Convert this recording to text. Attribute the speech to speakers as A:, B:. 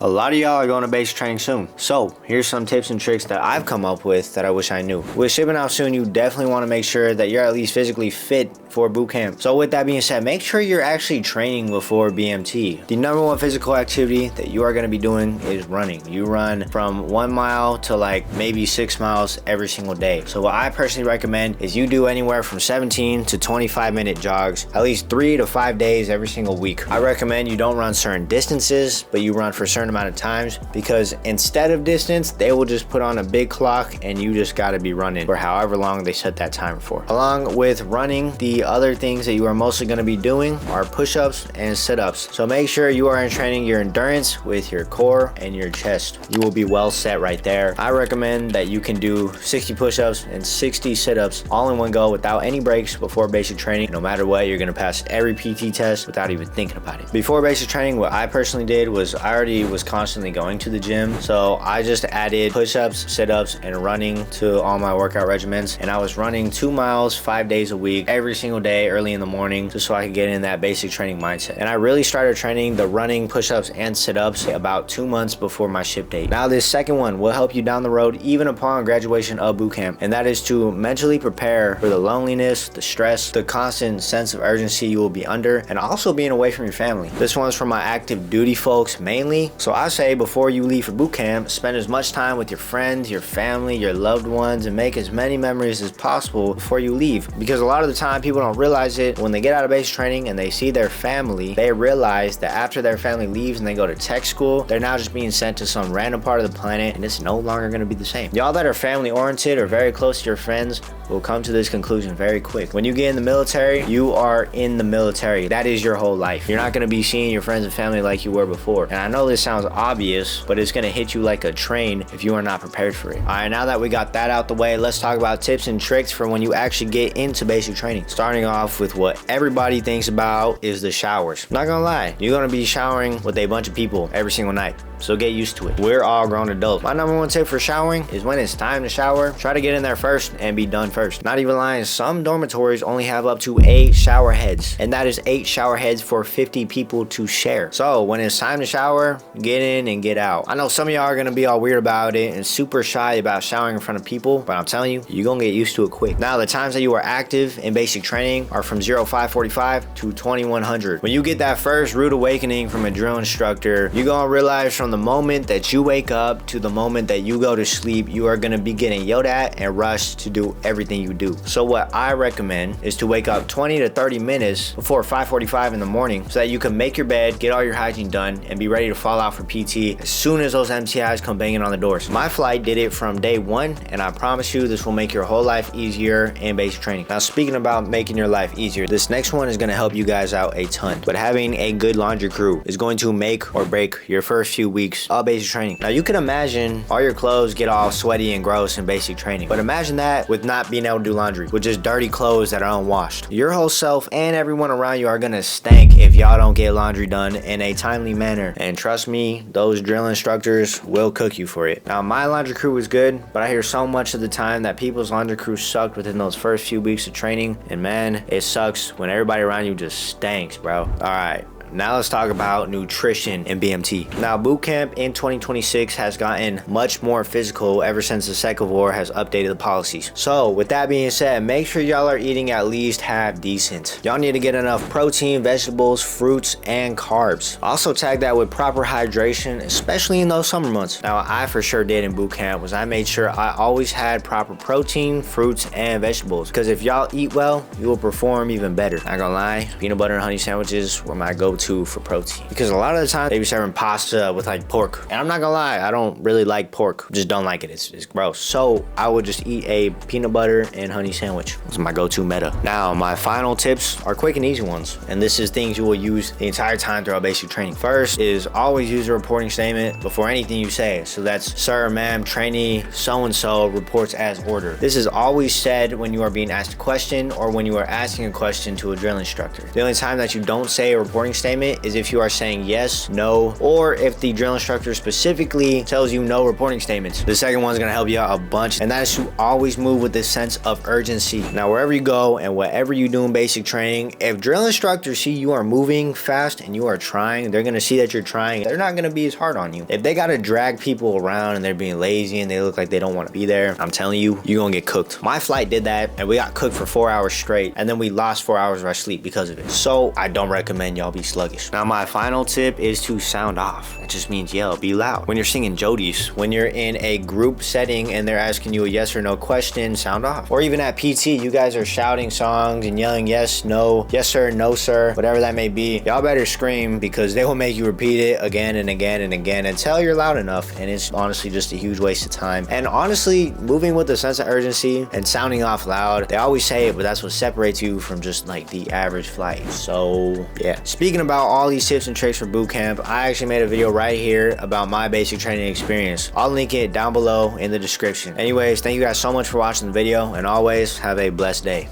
A: A lot of y'all are going to basic training soon. So here's some tips and tricks that I've come up with that I wish I knew. With shipping out soon, you definitely want to make sure that you're at least physically fit for boot camp. So with that being said, make sure you're actually training before BMT. The number one physical activity that you are going to be doing is running. You run from 1 mile to like maybe 6 miles every single day. So what I personally recommend is you do anywhere from 17 to 25-minute jogs, at least 3 to 5 days every single week. I recommend you don't run certain distances, but you run for certain amount of times, because instead of distance, they will just put on a big clock and you just got to be running for however long they set that timer for. Along with running, the other things that you are mostly going to be doing are push-ups and sit-ups. So make sure you are in training your endurance with your core and your chest. You will be well set right there. I recommend that you can do 60 push-ups and 60 sit-ups all in one go without any breaks before basic training. No matter what, you're going to pass every PT test without even thinking about it. Before basic training, what I personally did was I already was constantly going to the gym, so I just added push-ups, sit-ups, and running to all my workout regimens, and I was running 2 miles 5 days a week every single day early in the morning, just so I could get in that basic training mindset. And I really started training the running, push-ups, and sit-ups about 2 months before my ship date. Now this second one will help you down the road even upon graduation of boot camp, and that is to mentally prepare for the loneliness, the stress, the constant sense of urgency you will be under, and also being away from your family. This one's for my active duty folks mainly, so I say before you leave for boot camp, spend as much time with your friends, your family, your loved ones, and make as many memories as possible before you leave. Because a lot of the time people don't realize it, when they get out of basic training and they see their family, they realize that after their family leaves and they go to tech school, they're now just being sent to some random part of the planet, and it's no longer going to be the same. Y'all that are family oriented or very close to your friends will come to this conclusion very quick. When you get in the military, you are in the military. That is your whole life. You're not going to be seeing your friends and family like you were before. And I know this sounds obvious, but it's going to hit you like a train if you are not prepared for it. All right, now that we got that out the way, let's talk about tips and tricks for when you actually get into basic training. Starting off with what everybody thinks about is the showers. Not gonna lie, you're gonna be showering with a bunch of people every single night, so get used to it. We're all grown adults. My number one tip for showering is when it's time to shower, try to get in there first and be done first. Not even lying, some dormitories only have up to 8 shower heads, and that is 8 shower heads for 50 people to share. So when it's time to shower, get in and get out. I know some of y'all are gonna be all weird about it and super shy about showering in front of people, but I'm telling you, you're gonna get used to it quick. Now the times that you are active in basic training are from 0545 to 2100. When you get that first rude awakening from a drill instructor, you're gonna realize from the moment that you wake up to the moment that you go to sleep, you are gonna be getting yelled at and rushed to do everything you do. So what I recommend is to wake up 20 to 30 minutes before 5:45 in the morning so that you can make your bed, get all your hygiene done, and be ready to fall out for PT as soon as those MTIs come banging on the doors. My flight did it from day one, and I promise you this will make your whole life easier in basic training. Now speaking about making your life easier, this next one is gonna help you guys out a ton, but having a good laundry crew is going to make or break your first few weeks of basic training. Now you can imagine all your clothes get all sweaty and gross in basic training, but imagine that with not being able to do laundry, with just dirty clothes that are unwashed. Your whole self and everyone around you are gonna stink if y'all don't get laundry done in a timely manner, and trust me, those drill instructors will cook you for it. Now my laundry crew was good, but I hear so much of the time that people's laundry crew sucked within those first few weeks of training, and man, it sucks when everybody around you just stinks, bro. All right. Now let's talk about nutrition in BMT. Now boot camp in 2026 has gotten much more physical ever since the second war has updated the policies. So with that being said, make sure y'all are eating at least half decent. Y'all need to get enough protein, vegetables, fruits, and carbs. Also tag that with proper hydration, especially in those summer months. Now I for sure did in boot camp was I made sure I always had proper protein, fruits, and vegetables, because if y'all eat well, you will perform even better. Not gonna lie, peanut butter and honey sandwiches were my go-to for protein, because a lot of the time they be serving pasta with like pork, and I'm not gonna lie, I don't really like pork, just don't like it. It's gross. So I would just eat a peanut butter and honey sandwich. That's my go-to meta. Now my final tips are quick and easy ones, and this is things you will use the entire time throughout basic training. First is always use a reporting statement before anything you say. So that's sir, ma'am, trainee so-and-so reports as ordered. This is always said when you are being asked a question or when you are asking a question to a drill instructor. The only time that you don't say a reporting statement statement is if you are saying yes, no, or if the drill instructor specifically tells you no reporting statements. The second one's gonna help you out a bunch, and that is to always move with this sense of urgency. Now, wherever you go and whatever you do in basic training, if drill instructors see you are moving fast and you are trying, they're gonna see that you're trying. They're not gonna be as hard on you. If they gotta drag people around and they're being lazy and they look like they don't want to be there, I'm telling you, you're gonna get cooked. My flight did that, and we got cooked for 4 hours straight, and then we lost 4 hours of our sleep because of it. So I don't recommend y'all be sluggish. Now, my final tip is to sound off. It just means yell, be loud. When you're singing Jodies, when you're in a group setting and they're asking you a yes or no question, sound off. Or even at PT, you guys are shouting songs and yelling yes, no, yes sir, no sir, whatever that may be. Y'all better scream, because they will make you repeat it again and again and again until you're loud enough, and it's honestly just a huge waste of time. And honestly, moving with a sense of urgency and sounding off loud, they always say it, but that's what separates you from just like the average flight. So yeah, speaking about all these tips and tricks for boot camp, I actually made a video right here about my basic training experience. I'll link it down below in the description. Anyways, thank you guys so much for watching the video, and always have a blessed day.